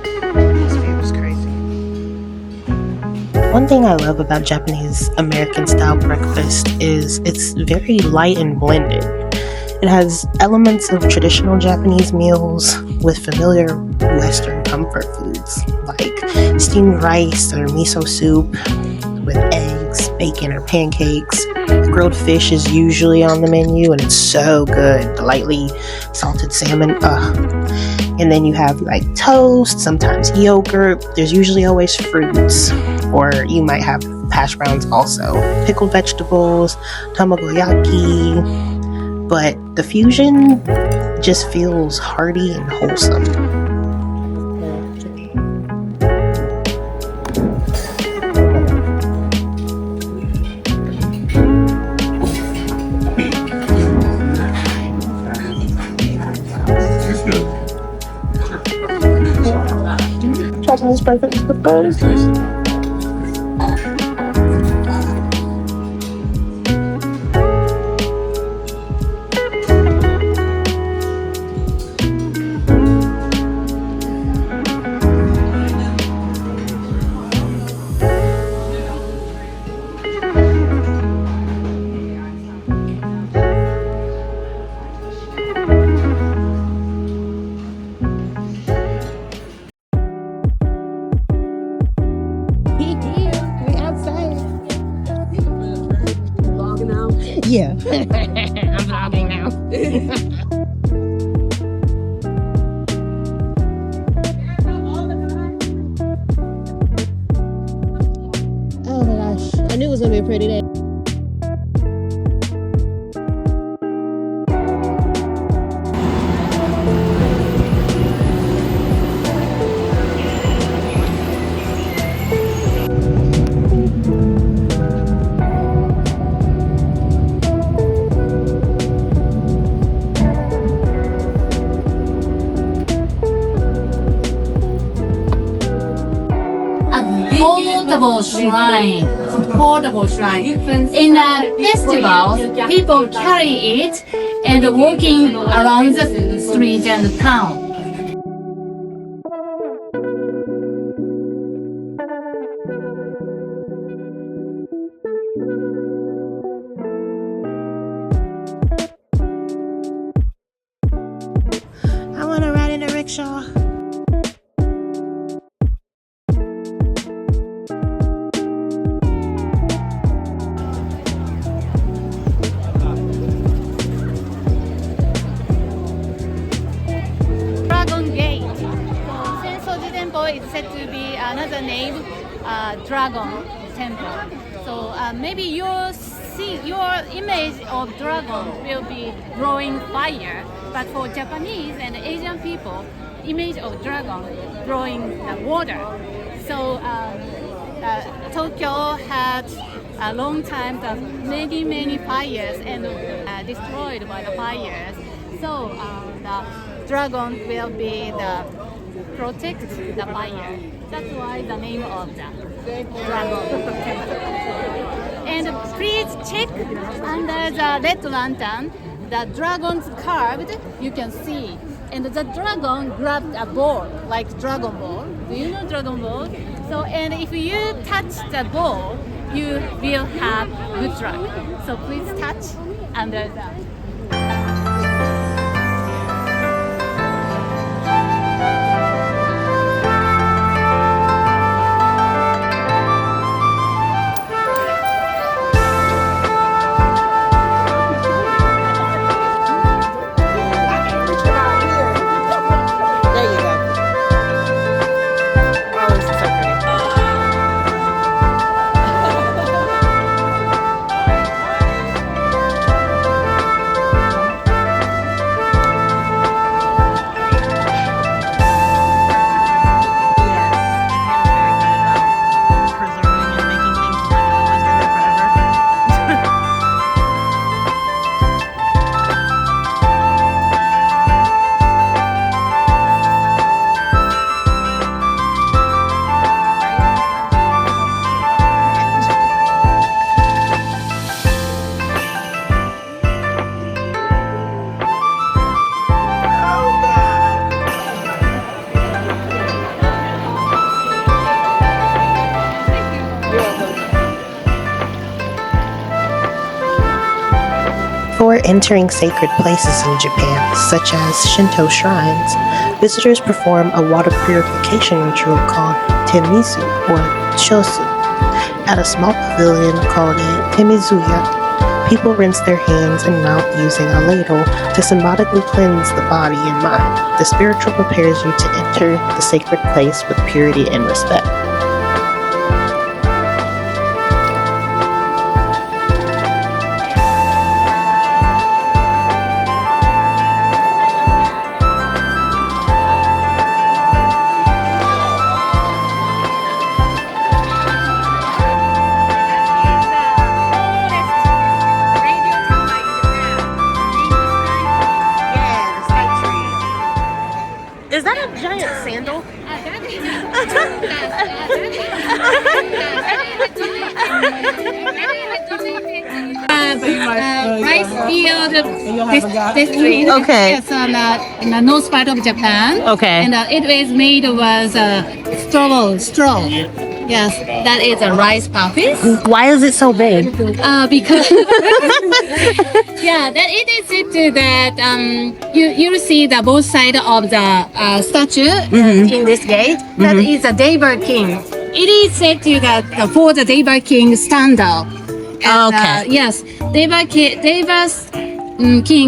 This view is crazy. One thing I love about Japanese American style breakfast is it's very light and blended. It has elements of traditional Japanese meals with familiar Western comfort foods like steamed rice or miso soup with eggs, bacon, or pancakes. Grilled fish is usually on the menu and it's so good. The lightly salted salmon, And then you have like toast, sometimes yogurt. There's usually always fruits, or you might have hash browns also. Pickled vegetables, tamagoyaki. But the fusion just feels hearty and wholesome. Japanese breakfast is the best. Yeah. I'm vlogging now. Oh my gosh. I knew it was going to be a pretty day. Portable shrine. In a festival, people carry it and walking around the street and the town. I want to ride in a rickshaw. It's said to be another name, Dragon Temple. So maybe your image of dragon will be blowing fire, but for Japanese and Asian people, image of dragon blowing water. So Tokyo had a long time many fires and destroyed by the fires. So the dragon will be the protect the fire. That's why the name of the dragon. And please check under the red lantern, the dragon's carved, you can see. And the dragon grabbed a ball, like Dragon Ball. Do you know Dragon Ball? So, and if you touch the ball, you will have good luck. So please touch under the Before entering sacred places in Japan, such as Shinto shrines, visitors perform a water purification ritual called temizu or shosu. At a small pavilion called a temizuya, people rinse their hands and mouth using a ladle to symbolically cleanse the body and mind. The spiritual prepares you to enter the sacred place with purity and respect. Is that a giant sandal? Rice field district. Okay. Yes, in the north part of Japan. Okay. And it is made with straw. Yes, that is a rice puffs. Why is it so big? Because yeah, that it is said that you see the both side of the statue in this gate. That is a David King. It is said to that for the David King standard. And, Okay. Yes, David King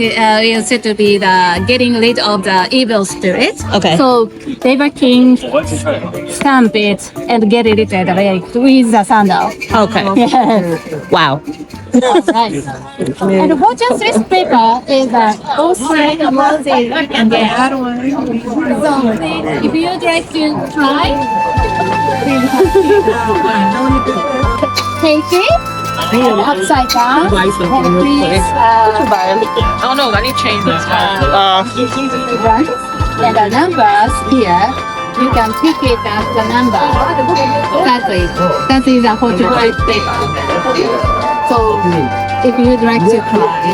is said to be the getting rid of the evil spirit. Okay. So David King stamp it and get it with the sandal. Okay. Yeah. Wow. Right. And what just this paper is both sides of Moses and the other one. So if you'd like to try, take it. Upside down. And please, Oh no, I need to change this. run. And the numbers here, you can pick it as the number. That is a photograph paper. So, if you'd like to try.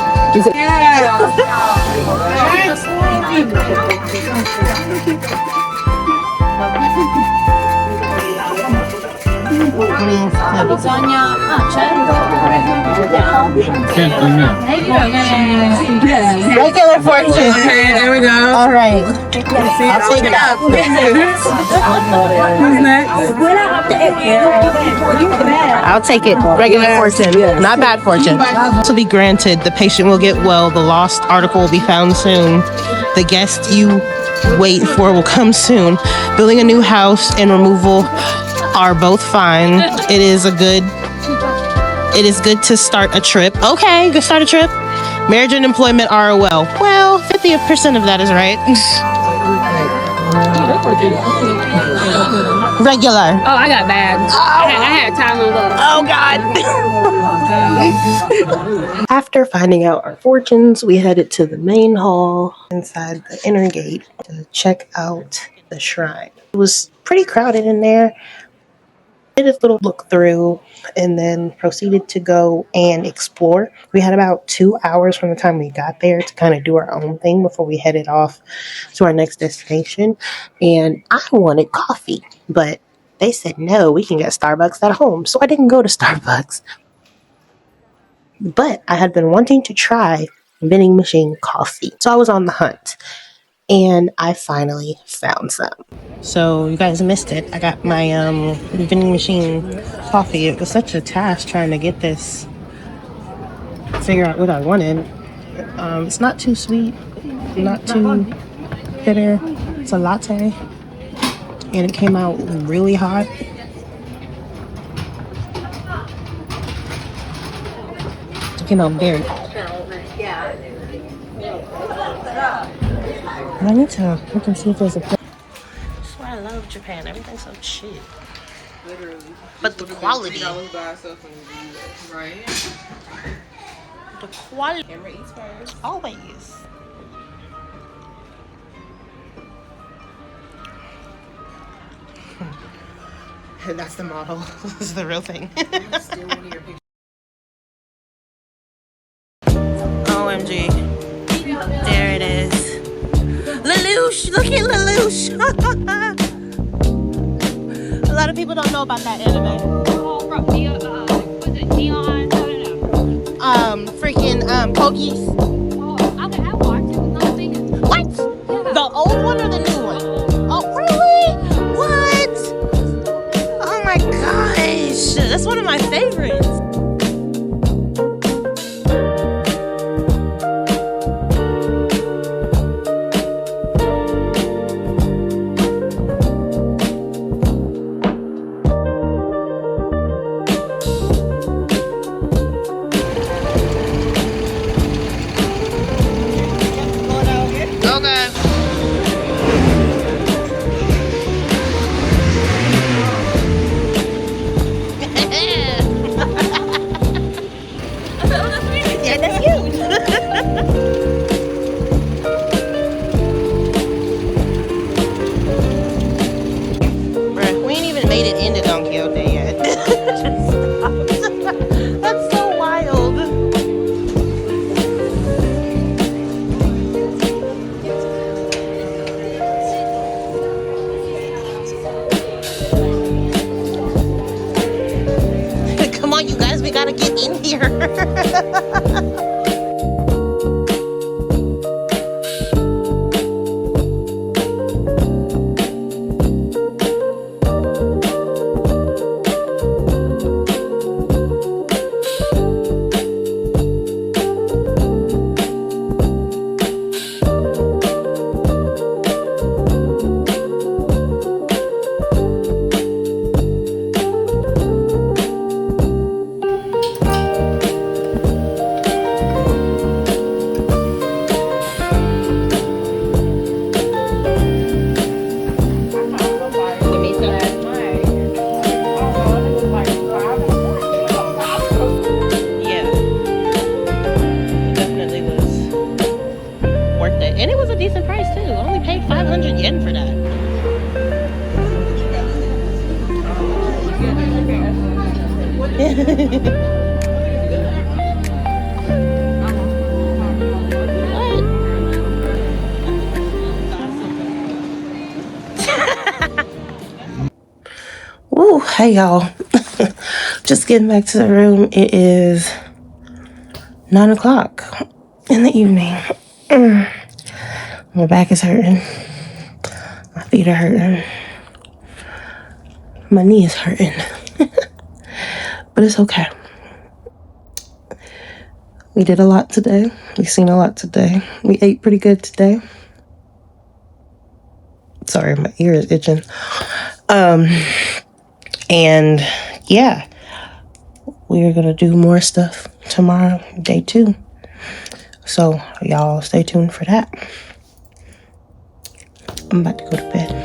Regular fortune. Okay, there we go. All right. I'll take it up. Who's next? I'll take it. Regular fortune. Not bad fortune. To be granted, the patient will get well. The lost article will be found soon. The guest you wait for will come soon. Building a new house and removal are both fine. It is good to start a trip. Okay, go start a trip. Marriage and employment are well. Well, 50% of that is right. Regular. Oh, I got bad. I had time to look. Oh God. After finding out our fortunes, we headed to the main hall inside the inner gate to check out the shrine. It was pretty crowded in there. Did a little look through and then proceeded to go and explore. We had about 2 hours from the time we got there to kind of do our own thing before we headed off to our next destination. And I wanted coffee, but they said no, we can get Starbucks at home. So I didn't go to Starbucks. But I had been wanting to try vending machine coffee. So I was on the hunt. And I finally found some. So you guys missed it. I got my vending machine coffee. It was such a task trying to get this, figure out what I wanted. It's not too sweet, not too bitter. It's a latte. And it came out really hot. It came out very hot. I need to look and see if there's a place. That's why I love Japan. Everything's so cheap. Literally. But the quality. $50 buy stuff in the US, right? The quality. Camera eats first. Always. That's the model. This is the real thing. Still one of your pictures. OMG. There it is. Lelouch! Look at Lelouch! A lot of people don't know about that anime. Freaking Pokies. Oh, okay, I watched it. Not big. What? Yeah. The old one or the new one? Oh, really? What? Oh my gosh. That's one of my favorites. Okay. Yeah, that's huge. Bruh, we ain't even made it into Don Quixote yet. That's so wild. Come on, you guys, we gotta get in here. And it was a decent price too. I only paid 500 yen for that. Ooh, hey y'all. Just getting back to the room. It is 9 o'clock in the evening. My back is hurting. My feet are hurting. My knee is hurting. But it's okay. We did a lot today. We seen a lot today. We ate pretty good today. Sorry, my ear is itching. And yeah, we are gonna do more stuff tomorrow, day 2. So y'all stay tuned for that. I'm about to go to bed.